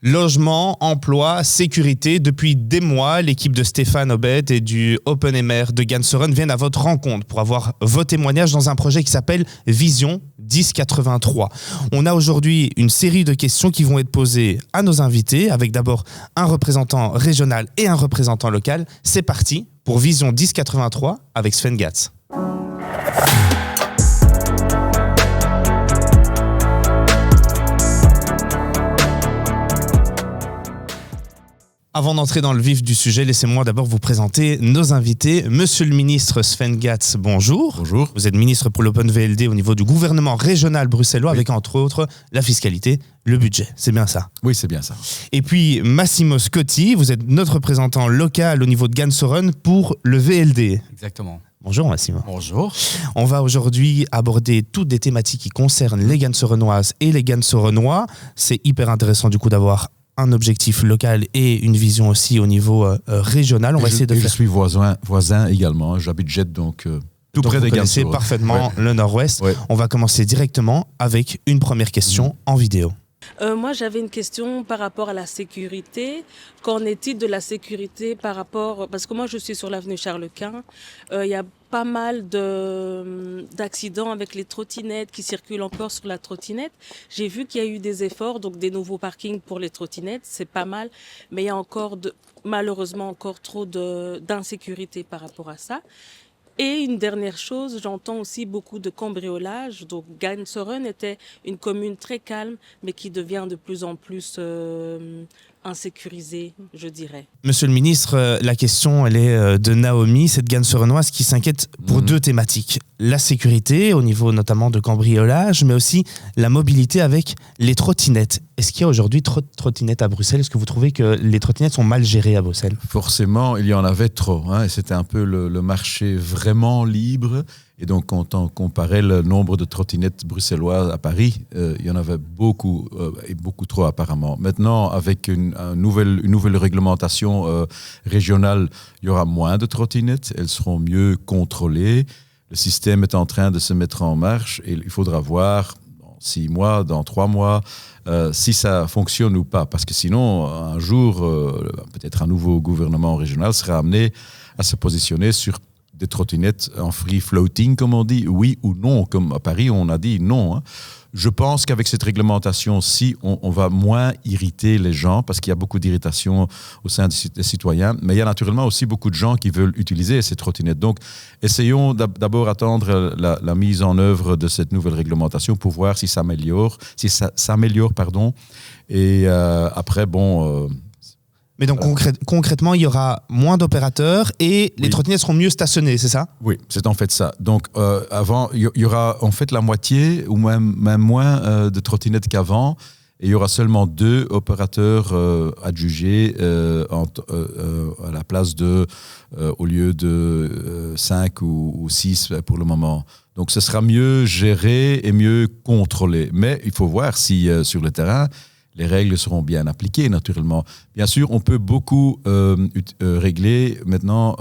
Logement, emploi, sécurité. Depuis des mois, l'équipe de Stéphane Obed et du Open MR de Gansoren viennent à votre rencontre pour avoir vos témoignages dans un projet qui s'appelle Vision 1083. On a aujourd'hui une série de questions qui vont être posées à nos invités, avec d'abord un représentant régional et un représentant local. C'est parti pour Vision 1083 avec Sven Gatz. Avant d'entrer dans le vif du sujet, laissez-moi d'abord vous présenter nos invités. Monsieur le ministre Sven Gatz, bonjour. Bonjour. Vous êtes ministre pour l'Open VLD au niveau du gouvernement régional bruxellois, avec entre autres la fiscalité, le budget. C'est bien ça? Oui, c'est bien ça. Et puis Massimo Scotti, vous êtes notre représentant local au niveau de Gansoren pour le VLD. Exactement. Bonjour Massimo. Bonjour. On va aujourd'hui aborder toutes des thématiques qui concernent les Gansorenoises et les Gansorenois. C'est hyper intéressant du coup d'avoir un objectif local et une vision aussi au niveau régional. On va essayer de faire. Je suis voisin également. J'habite Jette, donc tout près de Vous connaissez Gansoren. parfaitement le Nord-Ouest. Ouais. On va commencer directement avec une première question en vidéo. Moi, j'avais une question par rapport à la sécurité. Qu'en est-il de la sécurité par rapport... Parce que moi, je suis sur l'avenue Charles-Quint. Il y a pas mal d'accidents avec les trottinettes qui circulent encore sur la trottinette. J'ai vu qu'il y a eu des efforts, donc des nouveaux parkings pour les trottinettes. C'est pas mal. Mais il y a encore, malheureusement, encore trop d'insécurité par rapport à ça. Et une dernière chose, j'entends aussi beaucoup de cambriolage. Donc Gansoren était une commune très calme, mais qui devient de plus en plus insécurisée, je dirais. Monsieur le ministre, la question elle est de Naomi, cette Gansorenoise qui s'inquiète pour deux thématiques. La sécurité, au niveau notamment de cambriolage, mais aussi la mobilité avec les trottinettes. Est-ce qu'il y a aujourd'hui trop de trottinettes à Bruxelles? Est-ce que vous trouvez que les trottinettes sont mal gérées à Bruxelles? Forcément, il y en avait trop. Et c'était un peu le marché vraiment libre. Et donc, quand on comparait le nombre de trottinettes bruxelloises à Paris, il y en avait beaucoup, et beaucoup trop apparemment. Maintenant, avec une nouvelle réglementation régionale, il y aura moins de trottinettes. Elles seront mieux contrôlées. Le système est en train de se mettre en marche et il faudra voir dans 6 mois, dans 3 mois, si ça fonctionne ou pas. Parce que sinon, un jour, peut-être un nouveau gouvernement régional sera amené à se positionner sur des trottinettes en free floating, comme on dit, oui ou non. Comme à Paris, on a dit non. Je pense qu'avec cette réglementation-ci, on va moins irriter les gens parce qu'il y a beaucoup d'irritation au sein des citoyens. Mais il y a naturellement aussi beaucoup de gens qui veulent utiliser ces trottinettes. Donc, essayons d'abord attendre la mise en œuvre de cette nouvelle réglementation pour voir si ça s'améliore. Et après, bon... Mais donc concrètement, il y aura moins d'opérateurs et les trottinettes seront mieux stationnées, c'est ça? Oui, c'est en fait ça. Donc avant, il y aura en fait la moitié ou même moins de trottinettes qu'avant. Et il y aura seulement 2 opérateurs adjugés à la place au lieu de 5 ou 6 pour le moment. Donc ce sera mieux géré et mieux contrôlé. Mais il faut voir si sur le terrain, les règles seront bien appliquées, naturellement. Bien sûr, on peut beaucoup régler maintenant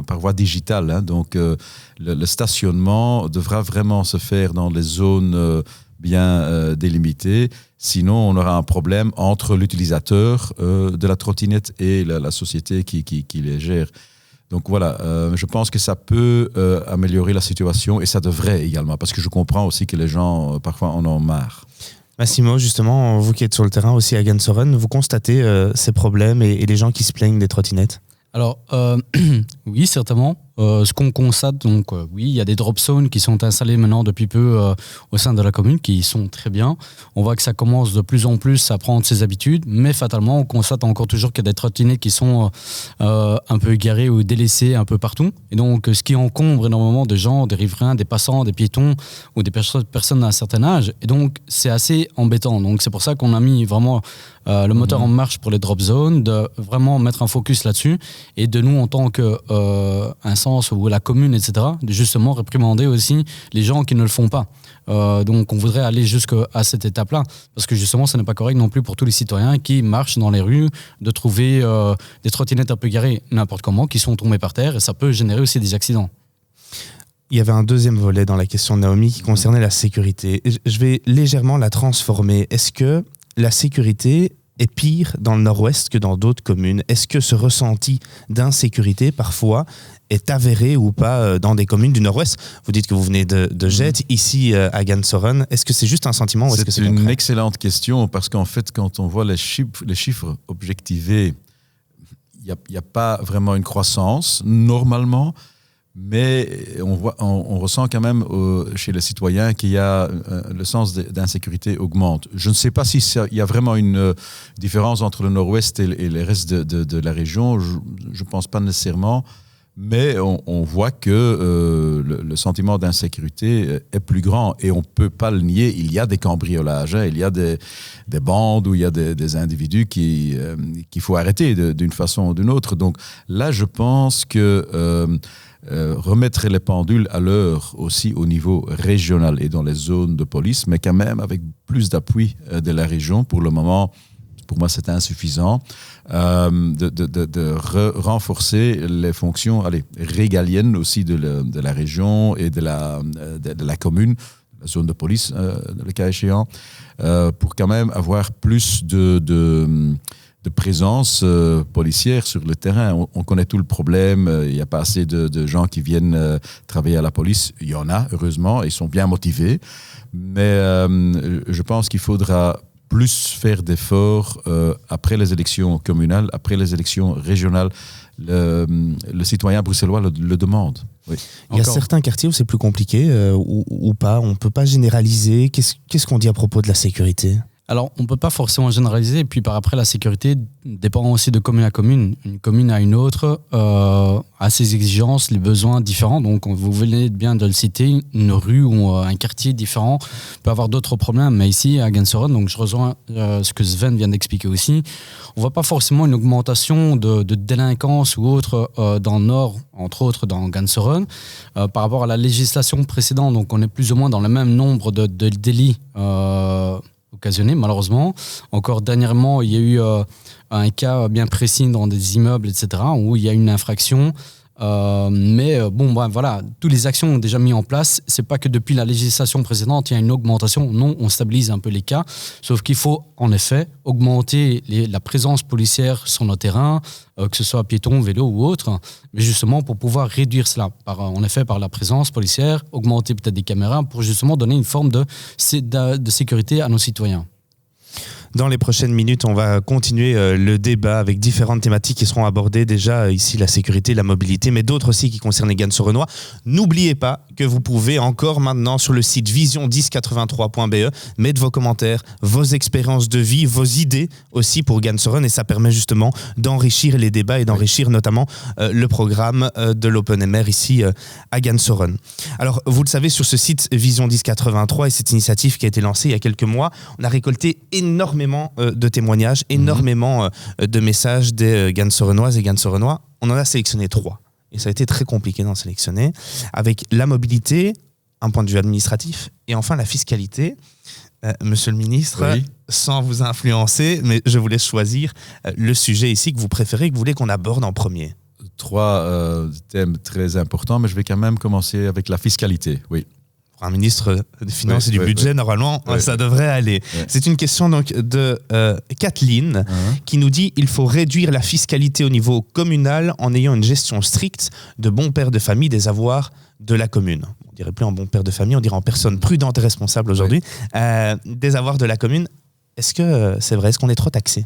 par voie digitale. Donc, le stationnement devra vraiment se faire dans les zones bien délimitées. Sinon, on aura un problème entre l'utilisateur de la trottinette et la société qui les gère. Donc voilà, je pense que ça peut améliorer la situation et ça devrait également, parce que je comprends aussi que les gens, parfois, en ont marre. Massimo, justement, vous qui êtes sur le terrain aussi à Gansoren, vous constatez ces problèmes et les gens qui se plaignent des trottinettes? Alors, oui, certainement. Ce qu'on constate, donc, oui, il y a des drop zones qui sont installées maintenant depuis peu au sein de la commune, qui sont très bien. On voit que ça commence de plus en plus à prendre ses habitudes, mais fatalement, on constate encore toujours qu'il y a des trottinettes qui sont un peu égarées ou délaissées un peu partout. Et donc, ce qui encombre énormément de gens, des riverains, des passants, des piétons ou des personnes d'un certain âge. Et donc, c'est assez embêtant. Donc, c'est pour ça qu'on a mis vraiment le moteur en marche pour les drop zones, de vraiment mettre un focus là-dessus et de nous, en tant qu'instance ou la commune, etc., de justement réprimander aussi les gens qui ne le font pas. Donc on voudrait aller jusqu'à cette étape-là, parce que justement, ce n'est pas correct non plus pour tous les citoyens qui marchent dans les rues de trouver des trottinettes un peu garées n'importe comment, qui sont tombées par terre, et ça peut générer aussi des accidents. Il y avait un deuxième volet dans la question de Naomi qui concernait la sécurité. Je vais légèrement la transformer. Est-ce que la sécurité est pire dans le nord-ouest que dans d'autres communes? Est-ce que ce ressenti d'insécurité, parfois, est avéré ou pas dans des communes du nord-ouest? Vous dites que vous venez de Jette, ici à Gansoren. Est-ce que c'est juste un sentiment ou est-ce que c'est concret? C'est une excellente question parce qu'en fait, quand on voit les chiffres objectivés, il n'y a pas vraiment une croissance, normalement. Mais on ressent quand même chez les citoyens qu'il y a le sens d'insécurité augmente. Je ne sais pas s'il y a vraiment une différence entre le nord-ouest et le reste de la région. Je ne pense pas nécessairement. Mais on voit que le sentiment d'insécurité est plus grand et on ne peut pas le nier. Il y a des cambriolages, il y a des bandes où il y a des individus qu'il faut arrêter d'une façon ou d'une autre. Donc là, je pense que remettre les pendules à l'heure aussi au niveau régional et dans les zones de police, mais quand même avec plus d'appui de la région. Pour le moment, pour moi, c'est insuffisant de renforcer les fonctions régaliennes aussi de la région et de la commune, la zone de police, le cas échéant, pour quand même avoir plus de présence policière sur le terrain. On connaît tout le problème, il n'y a pas assez de gens qui viennent travailler à la police. Il y en a, heureusement, ils sont bien motivés. Mais je pense qu'il faudra plus faire d'efforts après les élections communales, après les élections régionales. Le citoyen bruxellois le demande. Oui. Il y a certains quartiers où c'est plus compliqué ou pas. On ne peut pas généraliser. Qu'est-ce qu'on dit à propos de la sécurité ? Alors, on ne peut pas forcément généraliser. Et puis, par après, la sécurité dépend aussi de commune à commune. Une commune à une autre a ses exigences, les besoins différents. Donc, vous venez bien de le citer, une rue ou un quartier différent peut avoir d'autres problèmes. Mais ici, à Gansoren, donc je rejoins ce que Sven vient d'expliquer aussi, on ne voit pas forcément une augmentation de délinquance ou autre dans le Nord, entre autres dans Gansoren, par rapport à la législation précédente. Donc, on est plus ou moins dans le même nombre de délits occasionnés, malheureusement. Encore dernièrement, il y a eu un cas bien précis dans des immeubles, etc., où il y a une infraction. Voilà, toutes les actions ont déjà mis en place. C'est pas que depuis la législation précédente, il y a une augmentation. Non, on stabilise un peu les cas. Sauf qu'il faut, en effet, augmenter la présence policière sur nos terrains, que ce soit piéton, vélo ou autre, mais justement pour pouvoir réduire cela, par la présence policière, augmenter peut-être des caméras pour justement donner une forme de sécurité à nos citoyens. Dans les prochaines minutes, on va continuer le débat avec différentes thématiques qui seront abordées déjà ici, la sécurité, la mobilité, mais d'autres aussi qui concernent les Gansorenois. N'oubliez pas que vous pouvez encore maintenant sur le site vision1083.be mettre vos commentaires, vos expériences de vie, vos idées aussi pour Gansoren et ça permet justement d'enrichir les débats et d'enrichir notamment le programme de l'OpenMR ici à Gansoren. Alors, vous le savez, sur ce site Vision 1083 et cette initiative qui a été lancée il y a quelques mois, on a récolté énormément de témoignages, énormément de messages des Gansorenoises et Gansorenois. On en a sélectionné 3. Et ça a été très compliqué d'en sélectionner. Avec la mobilité, un point de vue administratif, et enfin la fiscalité. Monsieur le ministre, oui. Sans vous influencer, mais je vous laisse choisir le sujet ici que vous préférez, que vous voulez qu'on aborde en premier. 3 thèmes très importants, mais je vais quand même commencer avec la fiscalité, oui. Pour un ministre des Finances et du Budget, normalement, ça devrait aller. Oui. C'est une question donc de Kathleen qui nous dit « Il faut réduire la fiscalité au niveau communal en ayant une gestion stricte de bon père de famille des avoirs de la commune. » On ne dirait plus en bon père de famille, on dirait en personne prudente et responsable aujourd'hui. Des avoirs de la commune. Est-ce que c'est vrai? Est-ce qu'on est trop taxé?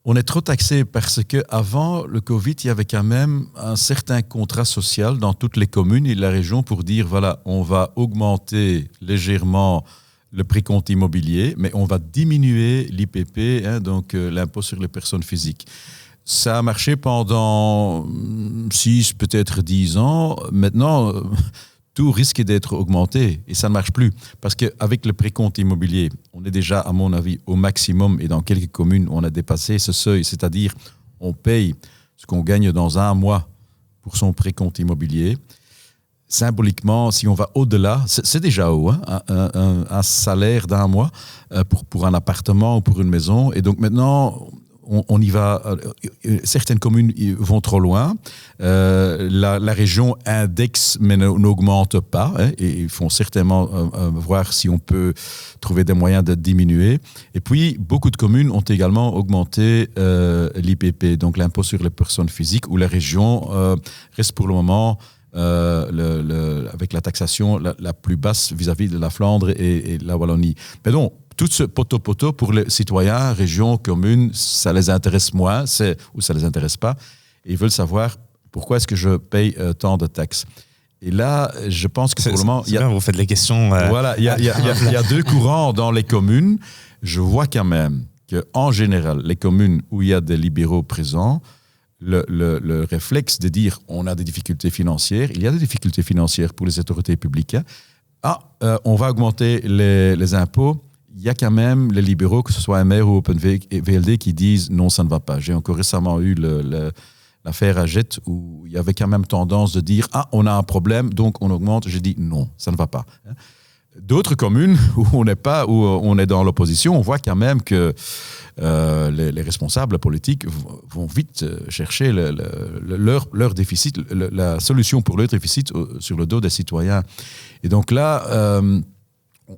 On est trop taxé parce qu'avant le Covid, il y avait quand même un certain contrat social dans toutes les communes et la région pour dire, voilà, on va augmenter légèrement le précompte immobilier, mais on va diminuer l'IPP, donc l'impôt sur les personnes physiques. Ça a marché pendant 6, peut-être 10 ans. Maintenant, tout risque d'être augmenté et ça ne marche plus. Parce qu'avec le précompte immobilier, on est déjà, à mon avis, au maximum et dans quelques communes, on a dépassé ce seuil. C'est-à-dire, on paye ce qu'on gagne dans un mois pour son précompte immobilier. Symboliquement, si on va au-delà, c'est déjà haut, un salaire d'un mois pour un appartement ou pour une maison. Et donc maintenant, on y va. Certaines communes vont trop loin. La région indexe mais n'augmente pas. Et ils font certainement voir si on peut trouver des moyens de diminuer. Et puis, beaucoup de communes ont également augmenté l'IPP, donc l'impôt sur les personnes physiques, où la région reste pour le moment avec la taxation la plus basse vis-à-vis de la Flandre et la Wallonie. Mais donc, tout ce poteau-poteau pour les citoyens, régions, communes, ça les intéresse moins, ou ça les intéresse pas. Et ils veulent savoir pourquoi est-ce que je paye tant de taxes. Et là, je pense que pour le moment... C'est bien, vous faites les questions... Voilà, il y a deux courants dans les communes. Je vois quand même qu'en général, les communes où il y a des libéraux présents, le réflexe de dire on a des difficultés financières, il y a des difficultés financières pour les autorités publiques. On va augmenter les impôts. Il y a quand même les libéraux, que ce soit MR ou OpenVLD, qui disent non, ça ne va pas. J'ai encore récemment eu l'affaire Aget où il y avait quand même tendance de dire on a un problème, donc on augmente. J'ai dit non, ça ne va pas. D'autres communes où on n'est pas, où on est dans l'opposition, on voit quand même que les responsables politiques vont vite chercher leur déficit, la solution pour leur déficit sur le dos des citoyens. Et donc là,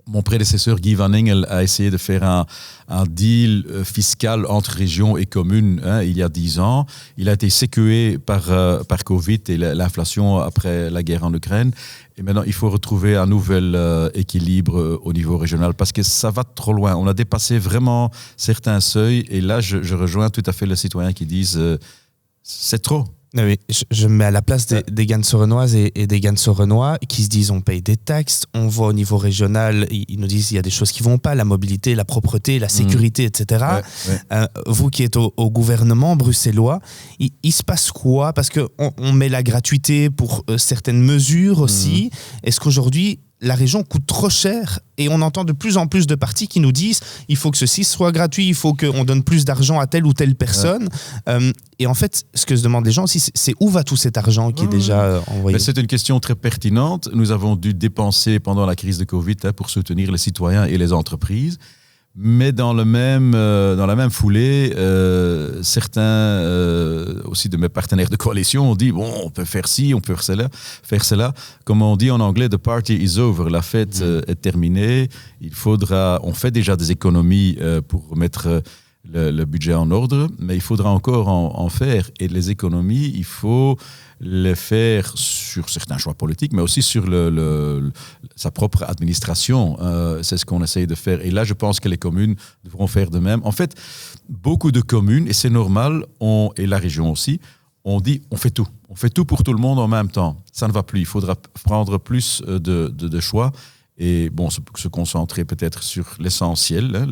mon prédécesseur Guy Van Engel a essayé de faire un deal fiscal entre régions et communes il y a 10 ans. Il a été sécué par Covid et l'inflation après la guerre en Ukraine. Et maintenant, il faut retrouver un nouvel équilibre au niveau régional parce que ça va trop loin. On a dépassé vraiment certains seuils. Et là, je rejoins tout à fait les citoyens qui disent c'est trop. Oui, je me mets à la place des Gansorenoises et des Gansorenois qui se disent on paye des taxes, on voit au niveau régional, ils nous disent il y a des choses qui vont pas, la mobilité, la propreté, la sécurité, etc. Vous qui êtes au gouvernement bruxellois, il se passe quoi? Parce qu'on met la gratuité pour certaines mesures aussi. Est-ce qu'aujourd'hui, la région coûte trop cher et on entend de plus en plus de partis qui nous disent il faut que ceci soit gratuit, il faut qu'on donne plus d'argent à telle ou telle personne. Et en fait, ce que se demandent les gens aussi, c'est où va tout cet argent qui est déjà envoyé? Mais c'est une question très pertinente. Nous avons dû dépenser pendant la crise de Covid pour soutenir les citoyens et les entreprises. Mais dans la même foulée, certains aussi de mes partenaires de coalition ont dit bon, on peut faire ci, on peut faire cela. Comme on dit en anglais, the party is over, la fête est terminée. On fait déjà des économies pour mettre le budget en ordre, mais il faudra encore en faire. Et les économies, il faut les faire sur certains choix politiques, mais aussi sur sa propre administration. C'est ce qu'on essaye de faire. Et là, je pense que les communes devront faire de même. En fait, beaucoup de communes, et c'est normal, et la région aussi, on dit on fait tout. On fait tout pour tout le monde en même temps. Ça ne va plus. Il faudra prendre plus de choix. Et bon, se concentrer peut-être sur l'essentiel,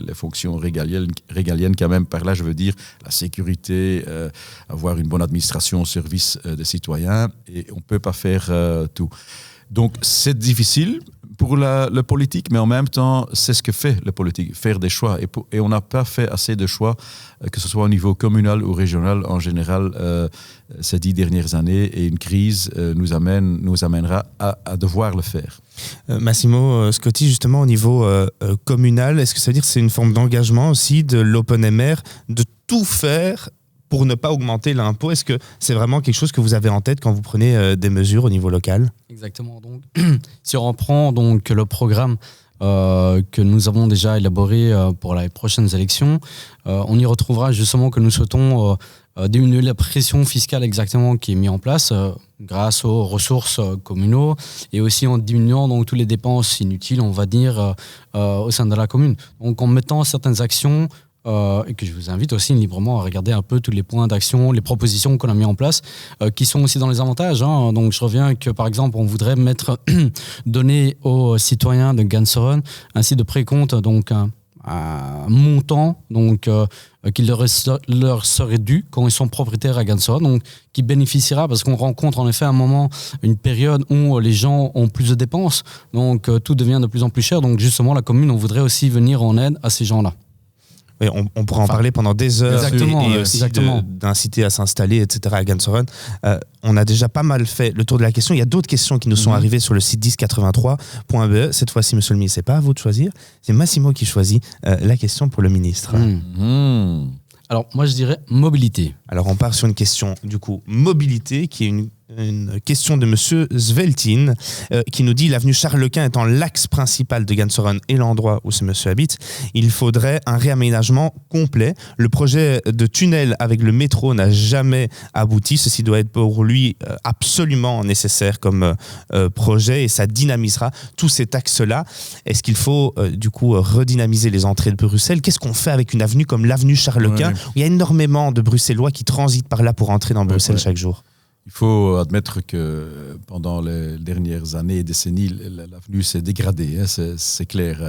les fonctions régaliennes quand même. Par là, je veux dire la sécurité, avoir une bonne administration au service des citoyens. Et on ne peut pas faire tout. Donc, c'est difficile pour le politique, mais en même temps, c'est ce que fait le politique, faire des choix. Et on n'a pas fait assez de choix, que ce soit au niveau communal ou régional en général, ces 10 dernières années. Et une crise nous amènera à devoir le faire. Massimo Scotti, justement, au niveau communal, est-ce que ça veut dire que c'est une forme d'engagement aussi de l'OpenMR de tout faire pour ne pas augmenter l'impôt? Est-ce que c'est vraiment quelque chose que vous avez en tête quand vous prenez des mesures au niveau local? Exactement. Donc, si on reprend donc, le programme que nous avons déjà élaboré pour les prochaines élections, on y retrouvera justement que nous souhaitons diminuer la pression fiscale exactement qui est mise en place grâce aux ressources communaux et aussi en diminuant donc, toutes les dépenses inutiles, on va dire, au sein de la commune. Donc en mettant certaines actions et que je vous invite aussi librement à regarder un peu tous les points d'action, les propositions qu'on a mis en place, qui sont aussi dans les avantages. Donc je reviens que par exemple on voudrait donner aux citoyens de Gansoren un site de précompte, donc un montant donc qui leur serait dû quand ils sont propriétaires à Gansoren, donc qui bénéficiera parce qu'on rencontre en effet une période où les gens ont plus de dépenses, donc tout devient de plus en plus cher. Donc justement la commune, on voudrait aussi venir en aide à ces gens-là. Oui, on pourra en parler pendant des heures et aussi exactement. D'inciter à s'installer, etc. à Gansoren. On a déjà pas mal fait le tour de la question. Il y a d'autres questions qui nous sont arrivées sur le site 1083.be. Cette fois-ci, monsieur le ministre, c'est pas à vous de choisir. C'est Massimo qui choisit la question pour le ministre. Alors, moi, je dirais mobilité. Alors, on part sur une question, du coup, mobilité, qui est une question de monsieur Sveltin, qui nous dit l'avenue Charles Quint étant l'axe principal de Gansoren et l'endroit où ce monsieur habite, il faudrait un réaménagement complet. Le projet de tunnel avec le métro n'a jamais abouti. Ceci doit être pour lui absolument nécessaire comme projet et ça dynamisera tous ces axes-là. Est-ce qu'il faut du coup redynamiser les entrées de Bruxelles? Qu'est-ce qu'on fait avec une avenue comme l'avenue Charles Quint où il y a énormément de Bruxellois qui transitent par là pour entrer dans Bruxelles chaque jour? Il faut admettre que pendant les dernières années et décennies, l'avenue s'est dégradée, hein, c'est clair.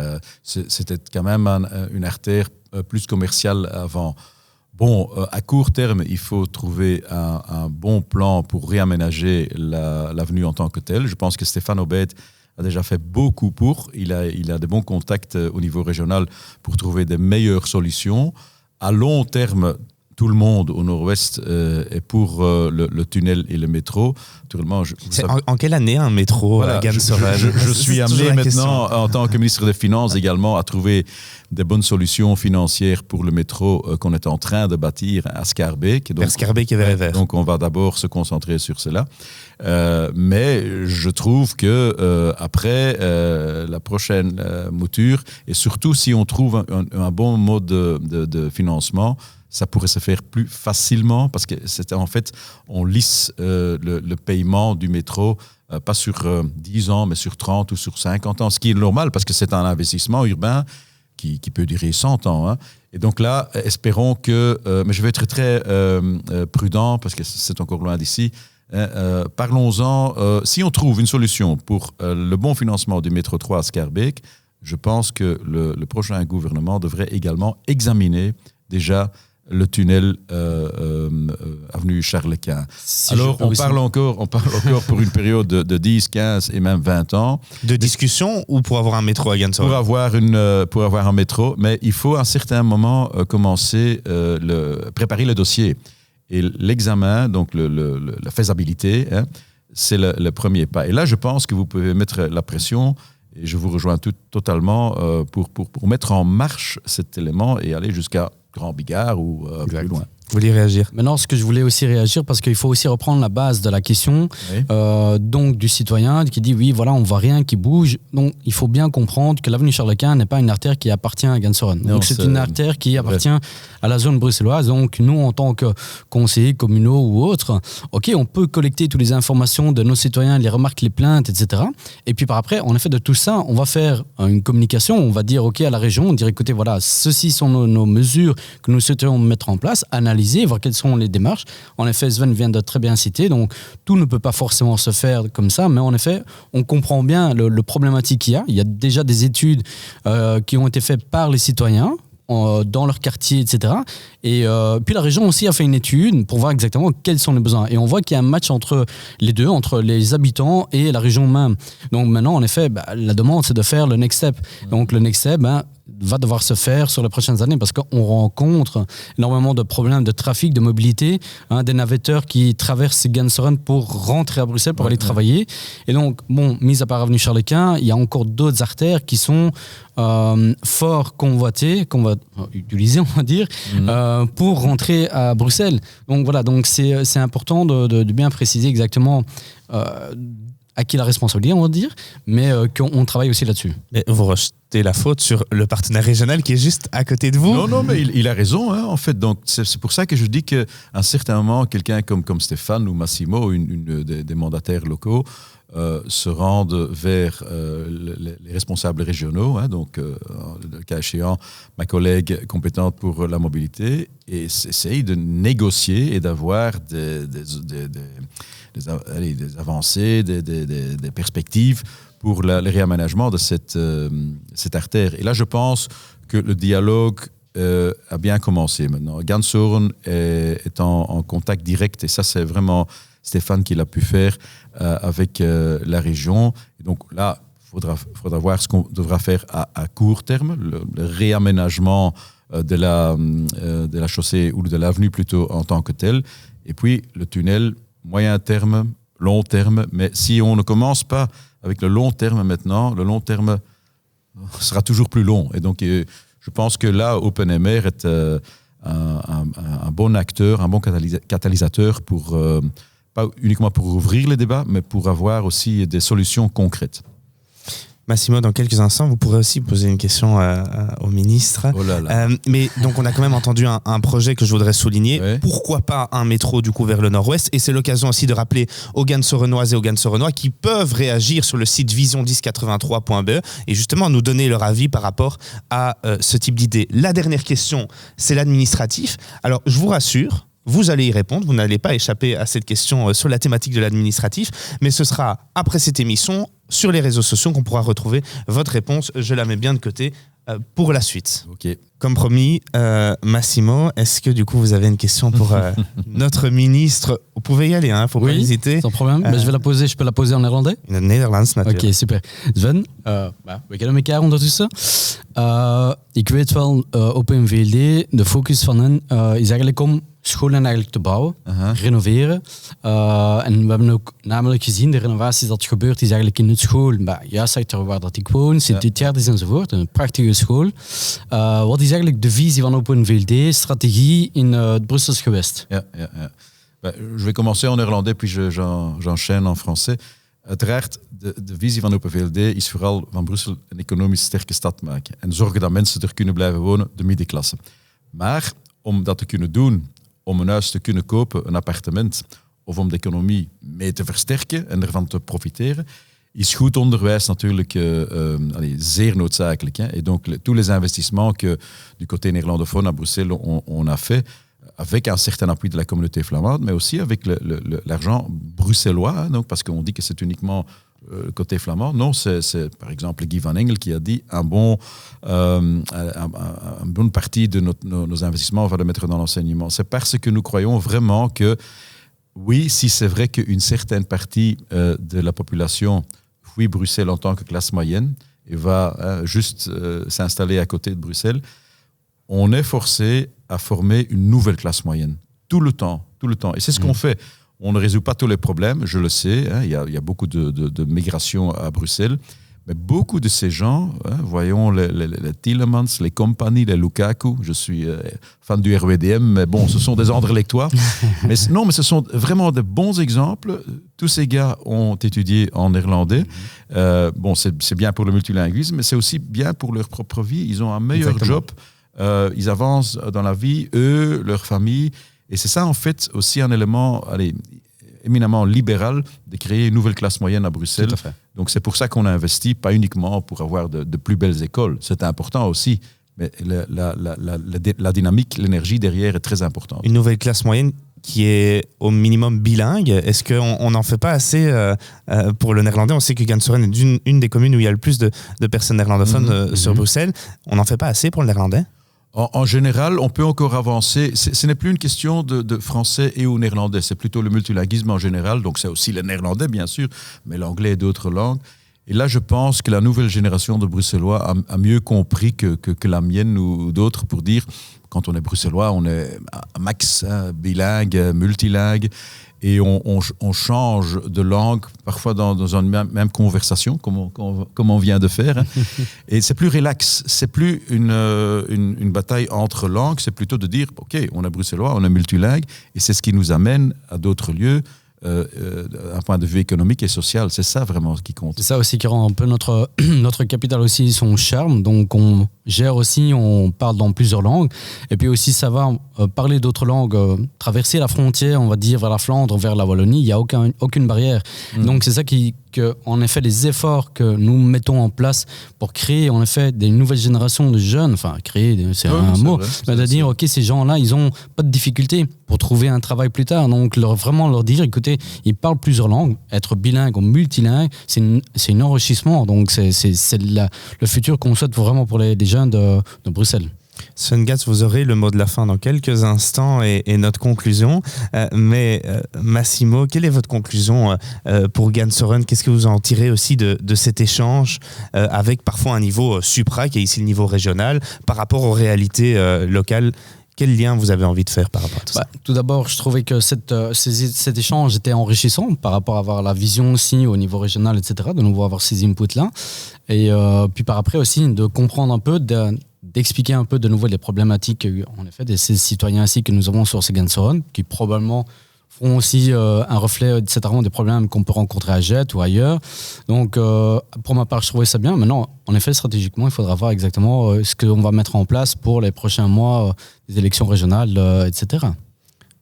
C'était quand même une artère plus commerciale avant. Bon, à court terme, il faut trouver un bon plan pour réaménager l'avenue en tant que telle. Je pense que Stéphane Aubette a déjà fait beaucoup pour. Il a de bons contacts au niveau régional pour trouver des meilleures solutions. À long terme, tout le monde au nord-ouest est pour le tunnel et le métro. En quelle année un métro à Gansoren? Je suis amené maintenant, en tant que ministre des Finances également, à trouver des bonnes solutions financières pour le métro qu'on est en train de bâtir à Schaerbeek. Vers Schaerbeek et vers. Donc on va d'abord se concentrer sur cela. Mais je trouve que après la prochaine mouture, et surtout si on trouve un bon mode de financement, ça pourrait se faire plus facilement parce que c'était en fait, on lisse le paiement du métro, pas sur 10 ans, mais sur 30 ou sur 50 ans, ce qui est normal parce que c'est un investissement urbain qui peut durer 100 ans. Hein. Et donc là, espérons que... mais je vais être très prudent parce que c'est encore loin d'ici. Parlons-en. Si on trouve une solution pour le bon financement du métro 3 à Schaerbeek, je pense que le prochain gouvernement devrait également examiner déjà le tunnel avenue Charles Quint. Alors, on parle encore pour une période de 10, 15 et même 20 ans. De discussion ou pour avoir un métro à Gansoren? Pour avoir un métro, mais il faut à un certain moment commencer préparer le dossier. Et l'examen, donc la faisabilité, hein, c'est le premier pas. Et là, je pense que vous pouvez mettre la pression, et je vous rejoins totalement, pour mettre en marche cet élément et aller jusqu'à Grand Bigard ou plus loin. Vous voulez réagir? Maintenant, ce que je voulais aussi réagir, parce qu'il faut aussi reprendre la base de la question, oui. Donc du citoyen qui dit oui, voilà, on voit rien qui bouge. Donc, il faut bien comprendre que l'avenue Charles Quint n'est pas une artère qui appartient à Gansoren. Donc, c'est une artère qui appartient à la zone bruxelloise. Donc, nous, en tant que conseillers communaux ou autres, ok, on peut collecter toutes les informations de nos citoyens, les remarques, les plaintes, etc. Et puis par après, en effet, de tout ça, on va faire une communication. On va dire ok à la région, on dit écoutez, voilà, ceci sont nos mesures que nous souhaitons mettre en place, analyser, voir quelles sont les démarches. En effet, Sven vient de très bien citer, donc tout ne peut pas forcément se faire comme ça, mais en effet, on comprend bien le problématique qu'il y a. Il y a déjà des études qui ont été faites par les citoyens dans leur quartier, etc. Et puis la région aussi a fait une étude pour voir exactement quels sont les besoins. Et on voit qu'il y a un match entre les deux, entre les habitants et la région même. Donc maintenant, en effet, la demande, c'est de faire le next step. Donc le next step, va devoir se faire sur les prochaines années parce qu'on rencontre énormément de problèmes de trafic, de mobilité, des navetteurs qui traversent Gansoren pour rentrer à Bruxelles, pour aller travailler. Et donc, bon, mis à part avenue Charles Quint, il y a encore d'autres artères qui sont fort convoitées, qu'on va utiliser, on va dire, pour rentrer à Bruxelles. Donc voilà, donc c'est important de bien préciser exactement à qui la responsabilité, on va dire, mais qu'on travaille aussi là-dessus. Mais vous rejetez la faute sur le partenaire régional qui est juste à côté de vous. Non, mais il a raison, hein, en fait. Donc, c'est pour ça que je dis qu'à un certain moment, quelqu'un comme Stéphane ou Massimo, une des mandataires locaux, se rendent vers les responsables régionaux, hein, donc, le cas échéant, ma collègue compétente pour la mobilité, et essayent de négocier et d'avoir des avancées, des perspectives pour le réaménagement de cette artère. Et là, je pense que le dialogue a bien commencé maintenant. Gansoren est en contact direct, et ça, c'est vraiment Stéphane qui l'a pu faire avec la région. Et donc là, il faudra voir ce qu'on devra faire à court terme, le réaménagement de la chaussée ou de l'avenue plutôt en tant que telle. Et puis, le tunnel, moyen terme, long terme. Mais si on ne commence pas avec le long terme maintenant, le long terme sera toujours plus long. Et donc, je pense que là, OpenMR un bon acteur, un bon catalyseur pour, pas uniquement pour ouvrir les débats, mais pour avoir aussi des solutions concrètes. Massimo, dans quelques instants, vous pourrez aussi poser une question au ministre. Oh là là. Mais donc, on a quand même entendu un projet que je voudrais souligner. Ouais. Pourquoi pas un métro du coup vers le nord-ouest? Et c'est l'occasion aussi de rappeler aux Gansorenoises et aux Gansorenois qui peuvent réagir sur le site vision1083.be et justement nous donner leur avis par rapport à ce type d'idée. La dernière question, c'est l'administratif. Alors, je vous rassure, vous allez y répondre, vous n'allez pas échapper à cette question sur la thématique de l'administratif, mais ce sera après cette émission sur les réseaux sociaux qu'on pourra retrouver votre réponse. Je la mets bien de côté pour la suite. Ok. Comme promis, Massimo, est-ce que du coup vous avez une question pour notre ministre? Vous pouvez y aller, hein, faut pas hésiter. Sans problème. Maar je peux la poser en néerlandais? In het Nederlands natuurlijk. Oké, super. Sven, we kennen elkaar ondertussen. Ik weet wel, Open VLD, de focus van hen is eigenlijk om scholen eigenlijk te bouwen, renoveren. En we hebben ook namelijk gezien, de renovaties dat gebeurt is eigenlijk in het school, juist achter waar dat ik woon, Sint-Utjaardis enzovoort, een prachtige school. Wat is eigenlijk de visie van Open VLD, strategie in het Brussels gewest? Ja. Je vais commencer en néerlandais, puis j'enchaîne en français. Uiteraard, de visie van Open VLD is vooral van Brussel een economisch sterke stad maken. En zorgen dat mensen er kunnen blijven wonen, de middenklasse. Maar om dat te kunnen doen, om een huis te kunnen kopen, een appartement, of om de economie mee te versterken en ervan te profiteren, is goed onderwijs natuurlijk zeer noodzakelijk. Hein. Et donc, tous les investissements que du côté néerlandophone à Bruxelles on a fait, avec un certain appui de la communauté flamande, mais aussi avec l'argent bruxellois, hein, donc, parce qu'on dit que c'est uniquement le côté flamand. Non, c'est par exemple Guy Van Engel qui a dit une bonne partie de nos investissements, on va le mettre dans l'enseignement. C'est parce que nous croyons vraiment que, oui, si c'est vrai qu'une certaine partie de la population fuit Bruxelles en tant que classe moyenne et va juste s'installer à côté de Bruxelles, on est forcé à former une nouvelle classe moyenne. Tout le temps. Et c'est ce qu'on fait. On ne résout pas tous les problèmes, je le sais. Hein, il y a beaucoup de migration à Bruxelles. Mais beaucoup de ces gens, hein, voyons les Tielemans, les compagnies, les Lukaku, je suis fan du RWDM, mais bon, ce sont des Anderlechtois. mais ce sont vraiment de bons exemples. Tous ces gars ont étudié en néerlandais. Bon, c'est bien pour le multilinguisme, mais c'est aussi bien pour leur propre vie. Ils ont un meilleur job. Ils avancent dans la vie, eux, leur famille. Et c'est ça, en fait, aussi un élément éminemment libéral de créer une nouvelle classe moyenne à Bruxelles. Tout à fait. Donc, c'est pour ça qu'on a investi, pas uniquement pour avoir de plus belles écoles. C'est important aussi, mais la dynamique, l'énergie derrière est très importante. Une nouvelle classe moyenne qui est au minimum bilingue. Est-ce qu'on n'en fait pas assez pour le néerlandais? On sait que Gansoren est une des communes où il y a le plus de personnes néerlandophones sur Bruxelles. On n'en fait pas assez pour le néerlandais? En général, on peut encore avancer. Ce n'est plus une question de français et ou néerlandais, c'est plutôt le multilinguisme en général. Donc c'est aussi le néerlandais, bien sûr, mais l'anglais et d'autres langues. Et là, je pense que la nouvelle génération de Bruxellois a mieux compris que la mienne ou d'autres pour dire, quand on est Bruxellois, on est max bilingue, multilingue. Et on change de langue, parfois dans une même conversation, comme on vient de faire. Hein. Et c'est plus relax. C'est plus une bataille entre langues. C'est plutôt de dire, OK, on est bruxellois, on est multilingue. Et c'est ce qui nous amène à d'autres lieux, d'un point de vue économique et social. C'est ça vraiment qui compte. C'est ça aussi qui rend un peu notre capitale aussi son charme. Donc on gère aussi, on parle dans plusieurs langues. Et puis aussi savoir parler d'autres langues, traverser la frontière, on va dire, vers la Flandre, vers la Wallonie, il n'y a aucune barrière. Donc c'est ça que, en effet, les efforts que nous mettons en place pour créer, en effet, des nouvelles générations de jeunes, enfin, créer, c'est un mot, mais de dire, OK, ces gens-là, ils n'ont pas de difficulté pour trouver un travail plus tard. Donc, vraiment leur dire, écoutez, ils parlent plusieurs langues, être bilingue ou multilingue, c'est un enrichissement. Donc, c'est le futur qu'on souhaite vraiment pour les jeunes de Bruxelles. Sven Gatz, vous aurez le mot de la fin dans quelques instants et notre conclusion. Mais Massimo, quelle est votre conclusion pour Gansoren? Qu'est-ce que vous en tirez aussi de cet échange avec parfois un niveau supra, qui est ici le niveau régional, par rapport aux réalités locales? Quel lien vous avez envie de faire par rapport à tout ça? Tout d'abord, je trouvais que cet échange était enrichissant par rapport à avoir la vision aussi au niveau régional, etc., de nouveau avoir ces inputs-là. Et puis par après aussi, de comprendre un peu d'expliquer un peu de nouveau les problématiques, en effet, de ces citoyens ici que nous avons sur Segansoren, qui probablement font aussi un reflet certainement des problèmes qu'on peut rencontrer à Jette ou ailleurs. Donc, pour ma part, je trouvais ça bien. Maintenant, en effet, stratégiquement, il faudra voir exactement ce qu'on va mettre en place pour les prochains mois, des élections régionales, etc.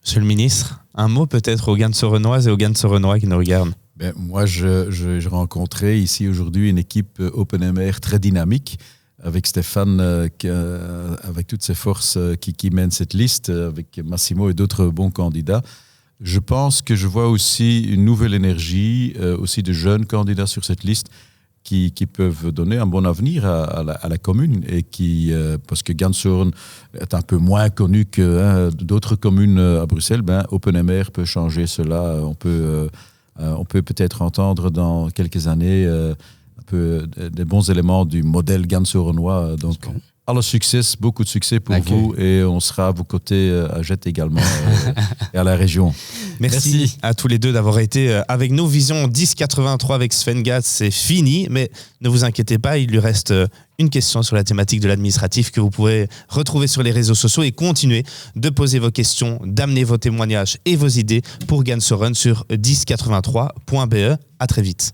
Monsieur le ministre, un mot peut-être aux Gansorenoises et aux Gansorenois qui nous regardent. Moi, je rencontrais ici aujourd'hui une équipe OpenMR très dynamique, avec Stéphane, avec toutes ses forces qui mène cette liste, avec Massimo et d'autres bons candidats. Je pense que je vois aussi une nouvelle énergie, aussi de jeunes candidats sur cette liste qui peuvent donner un bon avenir à la commune et parce que Gansoren est un peu moins connu que d'autres communes à Bruxelles, OpenMR peut changer cela. On peut peut-être entendre dans quelques années un peu des bons éléments du modèle gansorenois. Donc, beaucoup de succès pour vous et on sera à vos côtés à Jette également et à la région. Merci à tous les deux d'avoir été avec nous. Vision 1083 avec Sven Gatz, c'est fini, mais ne vous inquiétez pas, il lui reste une question sur la thématique de l'administratif que vous pouvez retrouver sur les réseaux sociaux et continuer de poser vos questions, d'amener vos témoignages et vos idées pour Gansoren sur 1083.be. À très vite.